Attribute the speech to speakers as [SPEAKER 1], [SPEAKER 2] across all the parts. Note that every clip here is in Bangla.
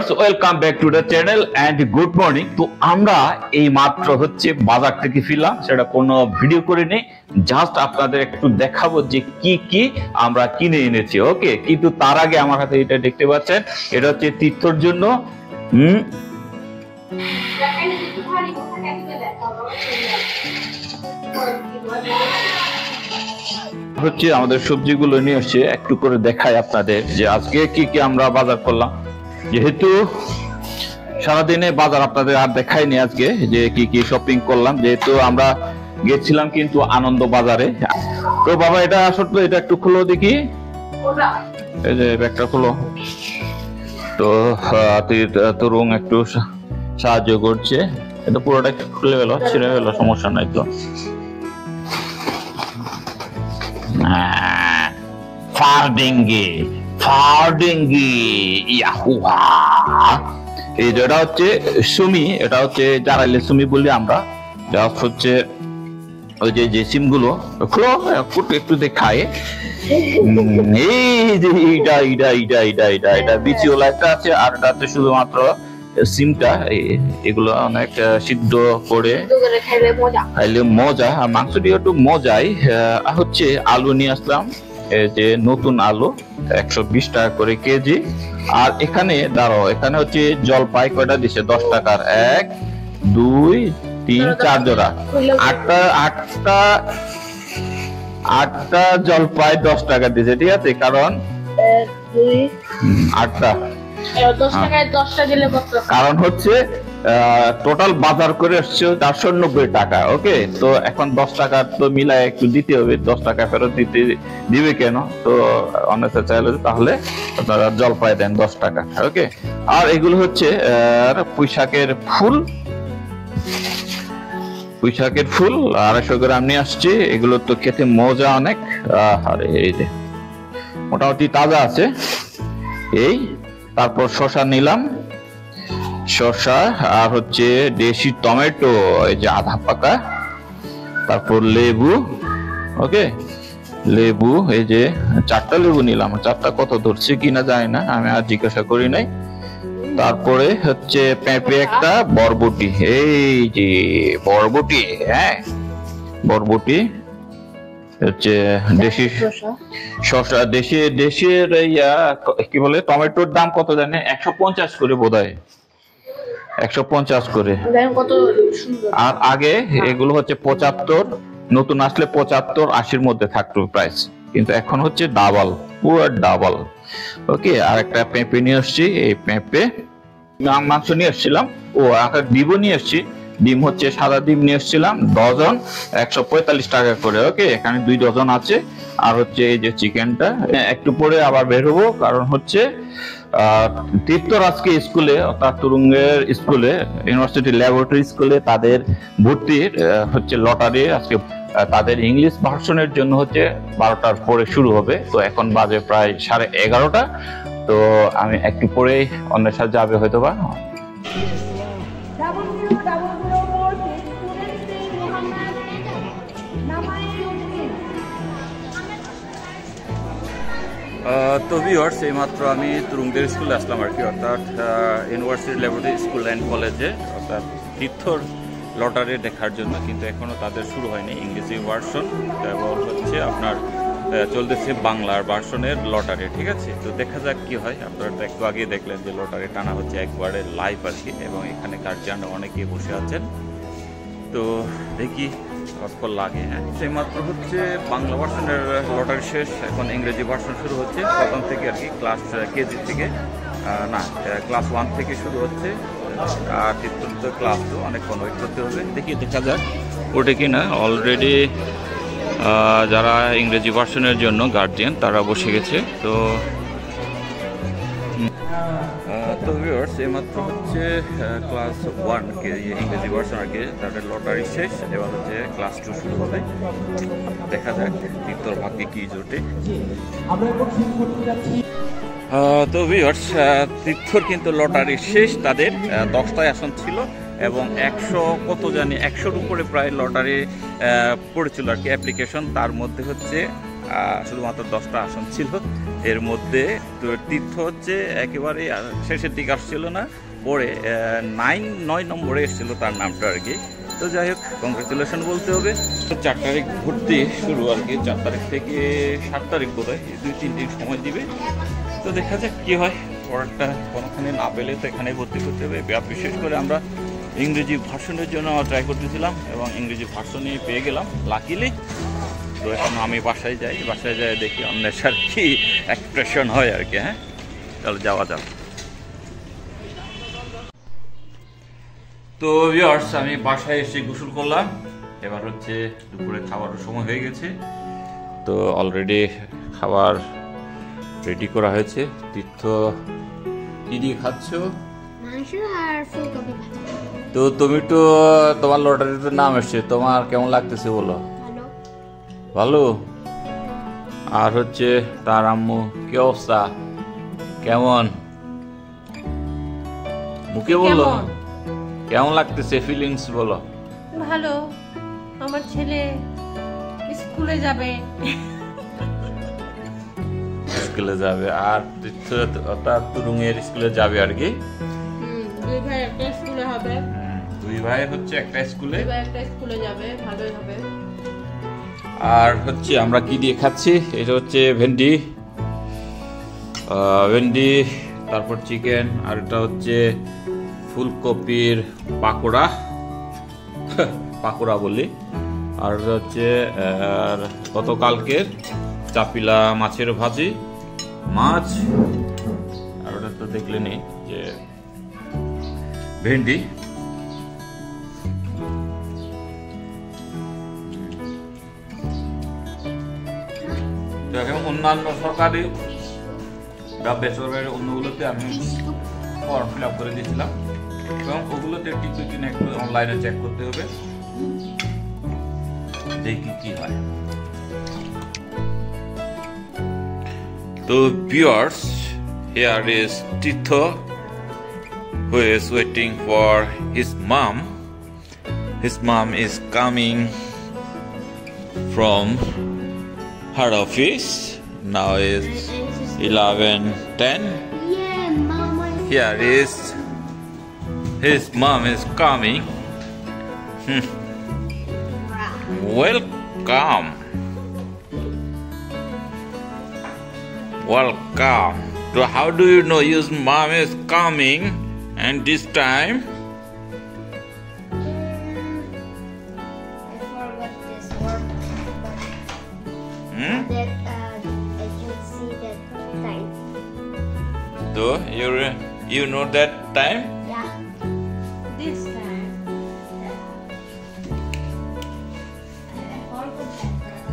[SPEAKER 1] Viewers, welcome back to the channel and good morning. তো আমরা এই মাত্র বাজার থেকে ফিরলাম, সেটা কোনো ভিডিও করে নেই, জাস্ট আপনাদের একটু দেখাবো যে কি কি আমরা কিনে এনেছি। ওকে, কিন্তু তার আগে আমার হাতে এটা দেখতে পাচ্ছেন, এটা হচ্ছে তীর্থর জন্য আমাদের সবজিগুলো নিয়ে এসছে। একটু করে দেখাই আপনাদের যে আজকে কি কি আমরা বাজার করলাম। যেহেতু সারাদিনে বাজার আপনাদের আর দেখাইনি আজকে যে কি কি শপিং করলাম, যেহেতু আমরা গেছিলাম কিন্তু আনন্দ বাজারে। তো বাবা এটা আসলে এটা একটু খুলো দেখি, এই যে ব্যাগটা খুলো। তো তরুণ একটু সাহায্য করছে, এটা পুরোটা খুলে গেল, ছিঁড়ে গেল, সমস্যা নাই তো। এটা হচ্ছে সুমি, এটা হচ্ছে জারাইলের সুমি বলি আমরা। হচ্ছে ওই যে সিম গুলো একটু দেখায়, এই যে এটা বিচিওলা একটা আছে, আর এটা হচ্ছে শুধুমাত্র সিমটা। এগুলো অনেক সিদ্ধ করে খাইলে মজা, আর মাংস দিয়ে একটু মজাই। হচ্ছে আলু নিয়ে আসলাম, এই যে নতুন আলু 120 টাকা করে কেজি। আর এখানে দাঁড়াও, এখানে হচ্ছে জলপাই কয়টা দিছে 10 টাকার, 1 2 3 4 জোড়া, আটটা জলপাই 10 টাকা দিছে, ঠিক আছে? কারণ 8টা কারণ হচ্ছে টোটাল বাজার করে আসছে 490 টাকা। ওকে, তো এখন 10 টাকা তো মিলায় একটু দিতে হবে, 10 টাকা ফেরত দিবে কেন? তো অনেকে চাইলে তাহলে আপনারা জলপাই দেন 10 টাকা। ওকে, আর এগুলো হচ্ছে পুঁইশাকের ফুল, 250 গ্রাম নিয়ে আসছি। এগুলো তো খেতে মজা অনেক। আর এই যে মোটামুটি তাজা আছে। এই তারপর শসা নিলাম, শসা, আর হচ্ছে দেশি টমেটো, এই যে আধা পাকা। তারপর লেবু, ওকে, লেবু এই যে 4টা লেবু নিলাম, 4টা কত ধরছে কিনা জানি না, আমি আর জিজ্ঞাসা করি নাই। তারপরে হচ্ছে পেঁপে একটা, বরবটি, এই যে বরবটি, হ্যাঁ বরবটি হচ্ছে দেশি শসা, দেশের কি বলে টমেটোর দাম কত জানে? 150 করে বোধহয়, 150 করে। আর আগে এগুলো হচ্ছে 75, নতুন আসলে 75-80-র মধ্যে থাকতো প্রাইস, কিন্তু এখন হচ্ছে ডাবল, পুরো ডাবল। ওকে, আর একটা পেঁপে নিয়ে আসছি, এই পেঁপে। মাংস নিয়ে এসেছিলাম, একটা ডিমও নিয়ে এসছি, ডিম হচ্ছে সাদা ডিম নিয়ে এসেছিলাম, ডজন 145 টাকা করে। ওকে, এখানে 2 ডজন আছে। আর হচ্ছে এই যে চিকেনটা, একটু পরে আবার বের হবো, কারণ হচ্ছে তীর্থর আজকে স্কুলে, অর্থাৎ তুরুঙ্গের স্কুলে, ইউনিভার্সিটি ল্যাবরেটরি স্কুলে তাদের ভর্তির হচ্ছে লটারি আজকে। তাদের ইংলিশ ভার্সনের জন্য হচ্ছে 12টার পরে শুরু হবে। তো এখন বাজে প্রায় 11:30। তো আমি একটু পরে অন্যের সাথে যাবে হয়তো বা। তো ভিউয়ার্স, এইমাত্র আমি তুরুঙ্গের স্কুলে আসলাম আর কি, অর্থাৎ ইউনিভার্সিটি ল্যাবরেটরি স্কুল অ্যান্ড কলেজে, অর্থাৎ তীর্থর লটারি দেখার জন্য। কিন্তু এখনও তাদের শুরু হয়নি ইংরেজি ভার্সন, এবং হচ্ছে আপনার চলতেছে বাংলার ভার্সনের লটারি, ঠিক আছে? তো দেখা যাক কি হয়। আপনারা তো একটু আগে দেখলেন যে লটারি টানা হচ্ছে একবারে লাইভ আর কি, এবং এখানে গার্জিয়ান অনেকেই বসে আছেন। তো দেখি কতক্ষণ লাগে। হ্যাঁ, সেইমাত্র হচ্ছে বাংলা ভার্সনের লটারি শেষ, এখন ইংরেজি ভার্সন শুরু হচ্ছে প্রথম থেকে আর কি, ক্লাস কেজি থেকে না, ক্লাস 1 থেকে শুরু হচ্ছে। আর তীর্থ ক্লাস 2 অনেকক্ষণ ওয়েট করতে হবে। দেখি দেখা যাক ওটা কি না। অলরেডি যারা ইংরেজি ভার্সনের জন্য গার্জিয়ান তারা বসে গেছে। তো ভিউয়ার্স, এইমাত্র হচ্ছে ক্লাস 1 কে ইংরেজি ভার্সন আর কি, তাদের লটারি শেষ, এবার হচ্ছে ক্লাস 2 শুরু হবে। দেখা যাক তীর্থর ভাগ্যে কি জোটে। তো ভিউয়ার্স, তীর্থর কিন্তু লটারি শেষ, তাদের 10টায় আসন ছিল, এবং 100 কত জানি 100-র উপরে প্রায় লটারি পড়েছিল আর কি অ্যাপ্লিকেশন। তার মধ্যে হচ্ছে শুধুমাত্র 10টা আসন ছিল।
[SPEAKER 2] এর মধ্যে তো তীর্থ হচ্ছে একেবারে শেষের দিকে আসছিল না, পরে 9 নম্বরে এসেছিল তার নামটা আর কি। তো যাই হোক, কংগ্রেচুলেশন বলতে হবে। 4 তারিখ ভর্তি শুরু আর কি, 4 তারিখ থেকে 7 তারিখ বোধ হয়, 2-3 দিন সময় দিবে। তো দেখা যাক কী হয়। পড়াটা কোনোখানে না পেলে তো এখানে ভর্তি করতে হবে। বিশেষ করে আমরা ইংরেজি ভার্সনের জন্য ট্রাই করতেছিলাম এবং ইংরেজি ভার্সনই পেয়ে গেলাম লাকিলি। তো এখন আমি বাসায় যাই দেখি অন্বেষার কি এক্সপ্রেশন হয় আর কি। হ্যাঁ, চলো যাওয়া যাক। তো ভিউয়ার্স, আমি বাসায় এসে গোসল করলাম। এবার হচ্ছে দুপুরে খাবারের সময় হয়ে গেছে। তো অলরেডি খাবার রেডি করা হয়েছে। তীর্থ কি দিয়ে খাচ্ছ?
[SPEAKER 3] মাংস আর ফুলকপি।
[SPEAKER 2] তো তুমি তো তোমার লটারিতে নাম এসছে, তোমার কেমন লাগতেছে বলো?
[SPEAKER 3] ভালো।
[SPEAKER 2] ভালো। আর হচ্ছে তার আম্মু কি অবস্থা, কেমন? মুখে বলো কেমন লাগতেছে, ফিলিংস বলো।
[SPEAKER 4] ভালো, আমার ছেলে স্কুলে যাবে।
[SPEAKER 2] স্কুলে যাবে আর তার তুরুঙের স্কুলে যাবে আর কি।
[SPEAKER 4] দুই ভাই একটা স্কুলে হবে।
[SPEAKER 2] দুই ভাই হচ্ছে একটা স্কুলে,
[SPEAKER 4] দুই ভাই একটা স্কুলে যাবে, ভালোই হবে।
[SPEAKER 2] আর হচ্ছে আমরা কি দিয়ে খাচ্ছি, এটা হচ্ছে ভেন্ডি, তারপর চিকেন, আর এটা হচ্ছে ফুলকপির পাকোড়া বলি। আর হচ্ছে গতকালকের চাপিলা মাছের ভাজি, মাছ। আর ওটা তো দেখলেনি যে ভেন্ডি। এবং অন্যান্য সরকারি বা বেসরকারি অন্যগুলোতে আমি ফর্ম ফিল আপ করে দিয়েছিলাম এবং ওগুলোতে একটু অনলাইনে চেক করতে হবে, দেখি কি হয়। তো viewers, here is Tito who is waiting for his mom. His mom is coming from her office. Now it's 11:10.
[SPEAKER 3] Yeah, Mama.
[SPEAKER 2] Here is his mom is coming. Welcome. Welcome. So how do you know your mom is coming and this time?
[SPEAKER 3] I forgot this word. That I can see that time.
[SPEAKER 2] So you know that time?
[SPEAKER 3] Yeah.
[SPEAKER 4] This time.
[SPEAKER 3] I forgot that.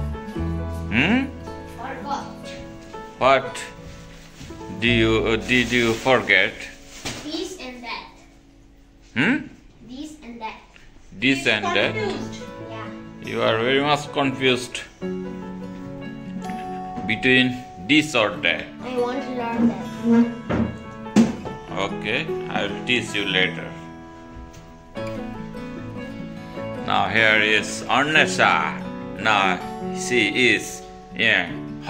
[SPEAKER 3] Forgot.
[SPEAKER 2] What did you forget?
[SPEAKER 3] This and that. This and that.
[SPEAKER 2] This and that.
[SPEAKER 4] Confused.
[SPEAKER 3] Yeah.
[SPEAKER 2] You are very much confused between this or that.
[SPEAKER 3] I want to learn that.
[SPEAKER 2] Okay, I will teach you later. Now here is Annesha. Now she is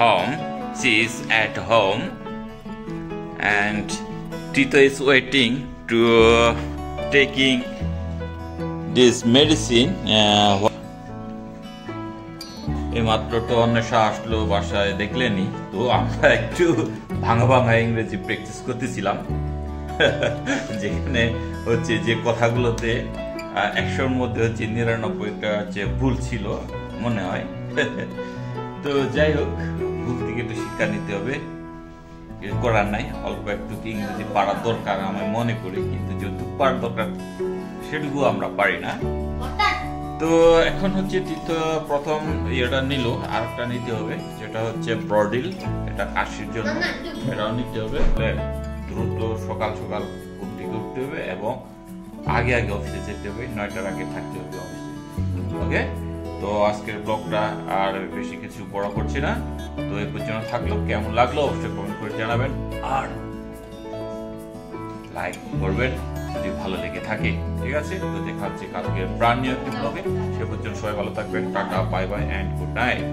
[SPEAKER 2] home. She is at home, and Tito is waiting to taking this medicine. এইমাত্র তো অন্বেষা আসলো বাসায়, দেখলেনি। তো আমরা একটু ভাঙা ইংরেজি প্র্যাকটিস করতেছিলাম, যেখানে হচ্ছে যে কথাগুলোতে 100-র মধ্যে হচ্ছে 99টা হচ্ছে ভুল ছিল মনে হয়। তো যাই হোক, ভুল থেকে একটু শিক্ষা নিতে হবে, করার নাই। অল্প একটু ইংরেজি পারার দরকার আমি মনে করি, কিন্তু যেটুকু পারার দরকার সেটুকু আমরা পারি না। তো এখন হচ্ছে প্রথম ইয়েটা নিল, আর একটা নিতে হবে যেটা হচ্ছে ব্রডিল, এটা কাশির জন্য, এটাও নিতে হবে। দ্রুত সকাল উঠতে হবে এবং আগে অফিসে যেতে হবে, 9টার আগে থাকতে হবে অফিসে। ওকে, তো আজকের ব্লগটা আর বেশি কিছু বড় করছি না। তো এই পর্যন্ত থাকলো, কেমন লাগলো অবশ্যই কমেন্ট করে জানাবেন, আর লাইক করবেন যদি ভালো লেগে থাকে। ঠিক আছে, তো দেখা হচ্ছে কালকে ব্র্যান্ড নিউ একটি ব্লগে। সে পর্যন্ত সবাই ভালো থাকবেন। টাটা, bye bye and good night.